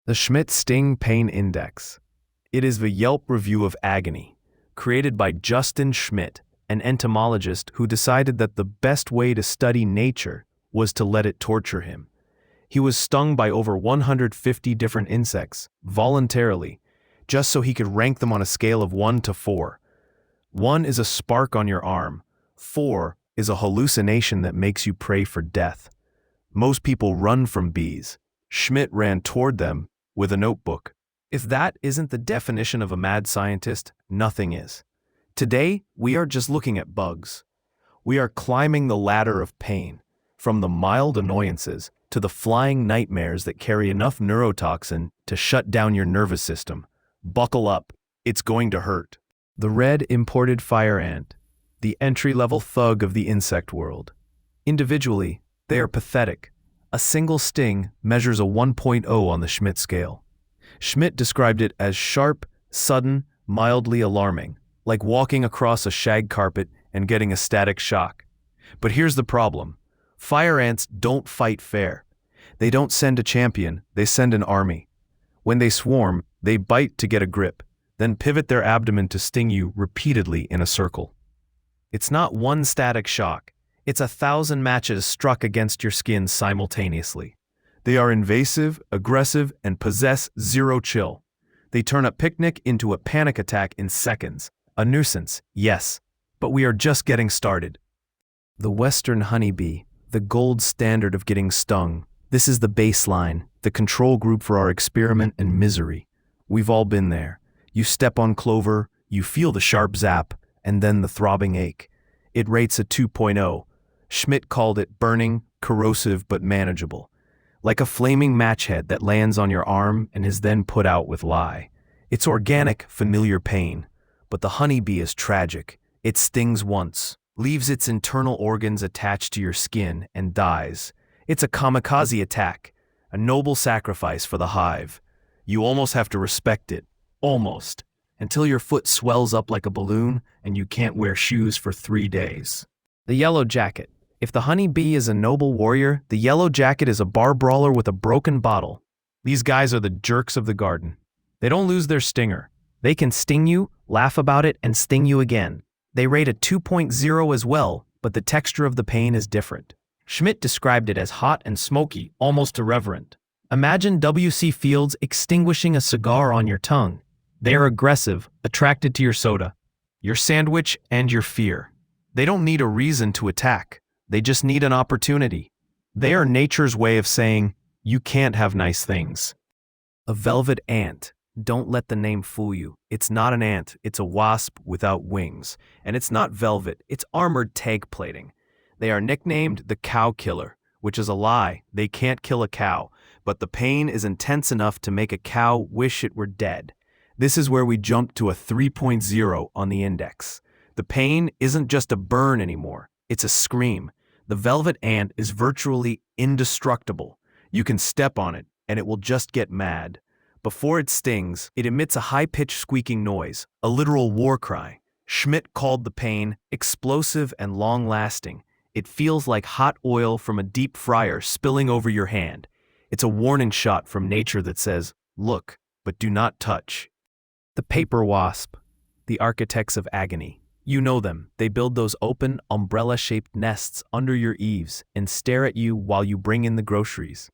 The Schmidt Sting Pain Index. It is the Yelp review of agony, created by Justin Schmidt, an entomologist who decided that the best way to study nature was to let it torture him. He was stung by over 150 different insects, voluntarily, just so he could rank them on a scale of 1 to 4. 1 is a spark on your arm. 4 is a hallucination that makes you pray for death. Most people run from bees. Schmidt ran toward them with a notebook. If that isn't the definition of a mad scientist, nothing is. Today, we are just looking at bugs. We are climbing the ladder of pain, from the mild annoyances to the flying nightmares that carry enough neurotoxin to shut down your nervous system. Buckle up, it's going to hurt. The red imported fire ant, the entry-level thug of the insect world. Individually, they are pathetic. A single sting measures a 1.0 on the Schmidt scale. Schmidt described it as sharp, sudden, mildly alarming, like walking across a shag carpet and getting a static shock. But here's the problem. Fire ants don't fight fair. They don't send a champion, they send an army. When they swarm, they bite to get a grip, then pivot their abdomen to sting you repeatedly in a circle. It's not one static shock. It's 1,000 matches struck against your skin simultaneously. They are invasive, aggressive, and possess zero chill. They turn a picnic into a panic attack in seconds. A nuisance, yes, but we are just getting started. The Western honeybee, the gold standard of getting stung. This is the baseline, the control group for our experiment and misery. We've all been there. You step on clover, you feel the sharp zap, and then the throbbing ache. It rates a 2.0. Schmidt called it burning, corrosive, but manageable. Like a flaming match head that lands on your arm and is then put out with lye. It's organic, familiar pain. But the honeybee is tragic. It stings once, leaves its internal organs attached to your skin, and dies. It's a kamikaze attack, a noble sacrifice for the hive. You almost have to respect it. Almost. Until your foot swells up like a balloon and you can't wear shoes for 3 days. The yellow jacket. If the honeybee is a noble warrior, the yellow jacket is a bar brawler with a broken bottle. These guys are the jerks of the garden. They don't lose their stinger. They can sting you, laugh about it, and sting you again. They rate a 2.0 as well, but the texture of the pain is different. Schmidt described it as hot and smoky, almost irreverent. Imagine W.C. Fields extinguishing a cigar on your tongue. They are aggressive, attracted to your soda, your sandwich, and your fear. They don't need a reason to attack. They just need an opportunity. They are nature's way of saying, you can't have nice things. A velvet ant. Don't let the name fool you. It's not an ant, it's a wasp without wings. And it's not velvet, it's armored tag plating. They are nicknamed the cow killer, which is a lie. They can't kill a cow, but the pain is intense enough to make a cow wish it were dead. This is where we jump to a 3.0 on the index. The pain isn't just a burn anymore, it's a scream. The velvet ant is virtually indestructible. You can step on it, and it will just get mad. Before it stings, it emits a high-pitched squeaking noise, a literal war cry. Schmidt called the pain explosive and long-lasting. It feels like hot oil from a deep fryer spilling over your hand. It's a warning shot from nature that says, look, but do not touch. The paper wasp, the architects of agony. You know them. They build those open, umbrella-shaped nests under your eaves and stare at you while you bring in the groceries.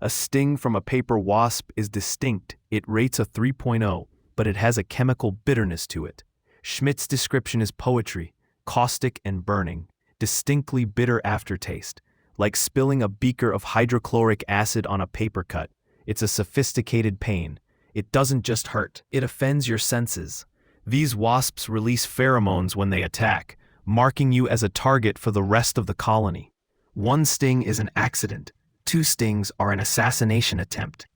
A sting from a paper wasp is distinct. It rates a 3.0, but it has a chemical bitterness to it. Schmidt's description is poetry, caustic and burning, distinctly bitter aftertaste, like spilling a beaker of hydrochloric acid on a paper cut. It's a sophisticated pain. It doesn't just hurt, it offends your senses. These wasps release pheromones when they attack, marking you as a target for the rest of the colony. 1 sting is an accident. 2 stings are an assassination attempt.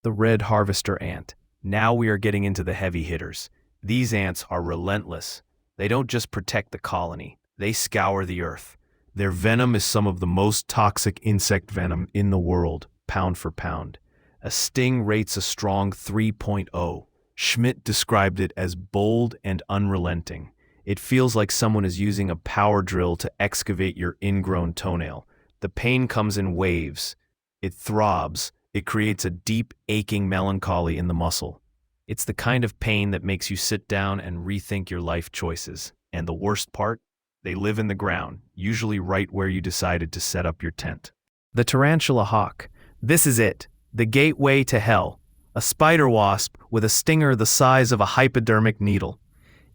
The red harvester ant. Now we are getting into the heavy hitters. These ants are relentless. They don't just protect the colony, they scour the earth. Their venom is some of the most toxic insect venom in the world, pound for pound. A sting rates a strong 3.0. Schmidt described it as bold and unrelenting. It feels like someone is using a power drill to excavate your ingrown toenail. The pain comes in waves. It throbs, It creates a deep, aching melancholy in the muscle. It's the kind of pain that makes you sit down and rethink your life choices. And the worst part? They live in the ground, usually right where you decided to set up your tent. The Tarantula Hawk. This is it, the gateway to hell. A spider wasp with a stinger the size of a hypodermic needle.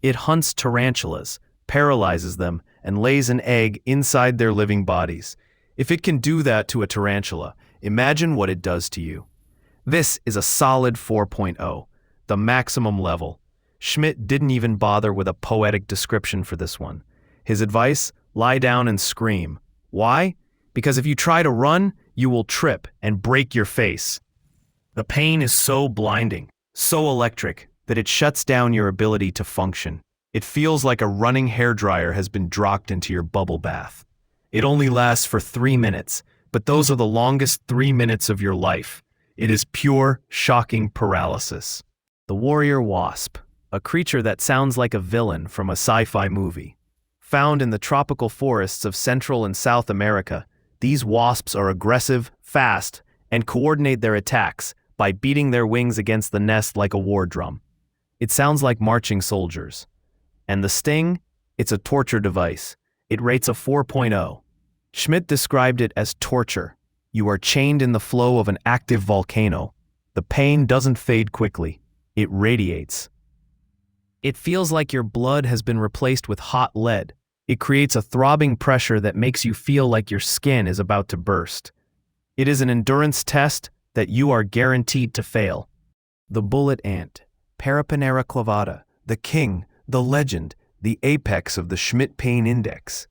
It hunts tarantulas, paralyzes them, and lays an egg inside their living bodies. If it can do that to a tarantula, imagine what it does to you. This is a solid 4.0, the maximum level. Schmidt didn't even bother with a poetic description for this one. His advice? Lie down and scream. Why? Because if you try to run, you will trip and break your face. The pain is so blinding, so electric, that it shuts down your ability to function. It feels like a running hairdryer has been dropped into your bubble bath. It only lasts for 3 minutes, but those are the longest 3 minutes of your life. It is pure, shocking paralysis. The warrior wasp, a creature that sounds like a villain from a sci-fi movie. Found in the tropical forests of Central and South America, these wasps are aggressive, fast, and coordinate their attacks by beating their wings against the nest like a war drum. It sounds like marching soldiers. And the sting? It's a torture device. It rates a 4.0. Schmidt described it as torture. You are chained in the flow of an active volcano. The pain doesn't fade quickly. It radiates. It feels like your blood has been replaced with hot lead. It creates a throbbing pressure that makes you feel like your skin is about to burst. It is an endurance test that you are guaranteed to fail. The bullet ant, Paraponera clavata, the king, the legend, the apex of the Schmidt Pain Index.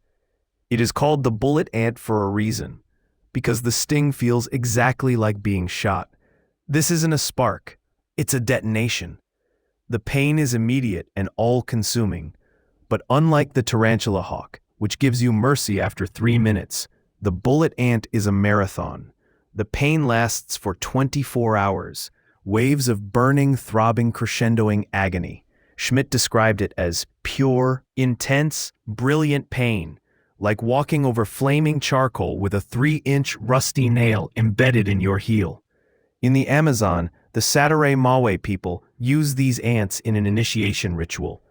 It is called the bullet ant for a reason, because the sting feels exactly like being shot. This isn't a spark, it's a detonation. The pain is immediate and all-consuming, but unlike the Tarantula Hawk, which gives you mercy after 3 minutes, the bullet ant is a marathon. The pain lasts for 24 hours, waves of burning, throbbing, crescendoing agony. Schmidt described it as pure, intense, brilliant pain, like walking over flaming charcoal with a 3-inch rusty nail embedded in your heel. In the Amazon, the Satare Mawe people use these ants in an initiation ritual.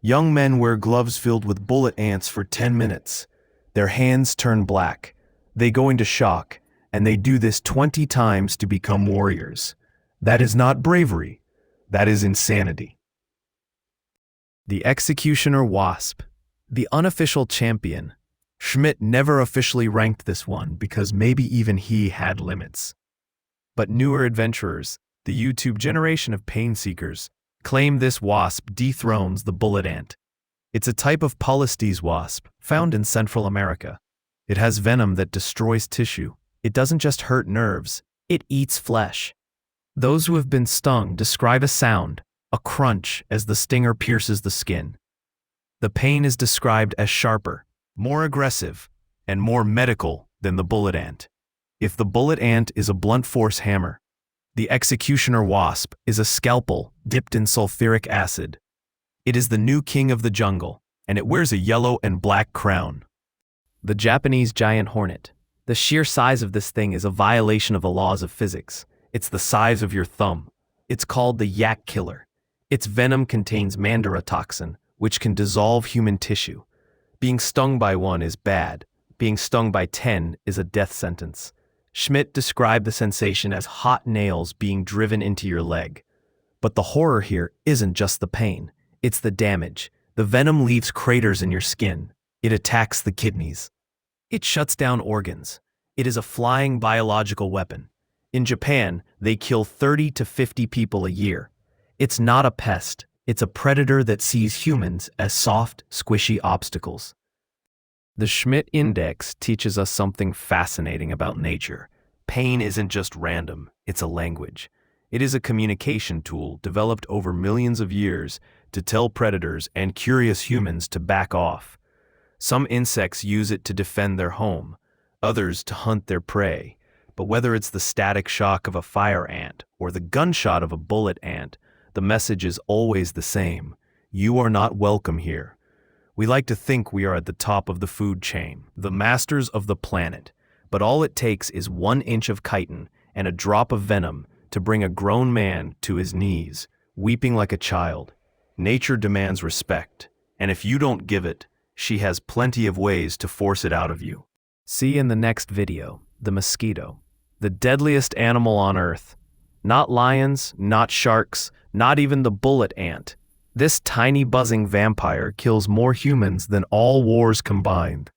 Young men wear gloves filled with bullet ants for 10 minutes. Their hands turn black. They go into shock, and they do this 20 times to become warriors. That is not bravery. That is insanity. The Executioner Wasp, the unofficial champion. Schmidt never officially ranked this one because maybe even he had limits. But newer adventurers, the YouTube generation of pain seekers, claim this wasp dethrones the bullet ant. It's a type of Polistes wasp found in Central America. It has venom that destroys tissue. It doesn't just hurt nerves, it eats flesh. Those who have been stung describe a sound, a crunch, as the stinger pierces the skin. The pain is described as sharper, more aggressive, and more medical than the bullet ant. If the bullet ant is a blunt force hammer, the Executioner Wasp is a scalpel dipped in sulfuric acid. It is the new king of the jungle, and it wears a yellow and black crown. The Japanese giant hornet. The sheer size of this thing is a violation of the laws of physics. It's the size of your thumb. It's called the yak killer. Its venom contains mandara toxin, which can dissolve human tissue. Being stung by one is bad. Being stung by 10 is a death sentence. Schmidt described the sensation as hot nails being driven into your leg. But the horror here isn't just the pain. It's the damage. The venom leaves craters in your skin. It attacks the kidneys. It shuts down organs. It is a flying biological weapon. In Japan, they kill 30 to 50 people a year. It's not a pest. It's a predator that sees humans as soft, squishy obstacles. The Schmidt Index teaches us something fascinating about nature. Pain isn't just random, it's a language. It is a communication tool developed over millions of years to tell predators and curious humans to back off. Some insects use it to defend their home, others to hunt their prey. But whether it's the static shock of a fire ant or the gunshot of a bullet ant, the message is always the same. You are not welcome here. We like to think we are at the top of the food chain, the masters of the planet. But all it takes is 1 inch of chitin, and a drop of venom to bring a grown man to his knees, weeping like a child. Nature demands respect, and if you don't give it, she has plenty of ways to force it out of you. See you in the next video, the mosquito. The deadliest animal on Earth. Not lions, not sharks, not even the bullet ant. This tiny buzzing vampire kills more humans than all wars combined.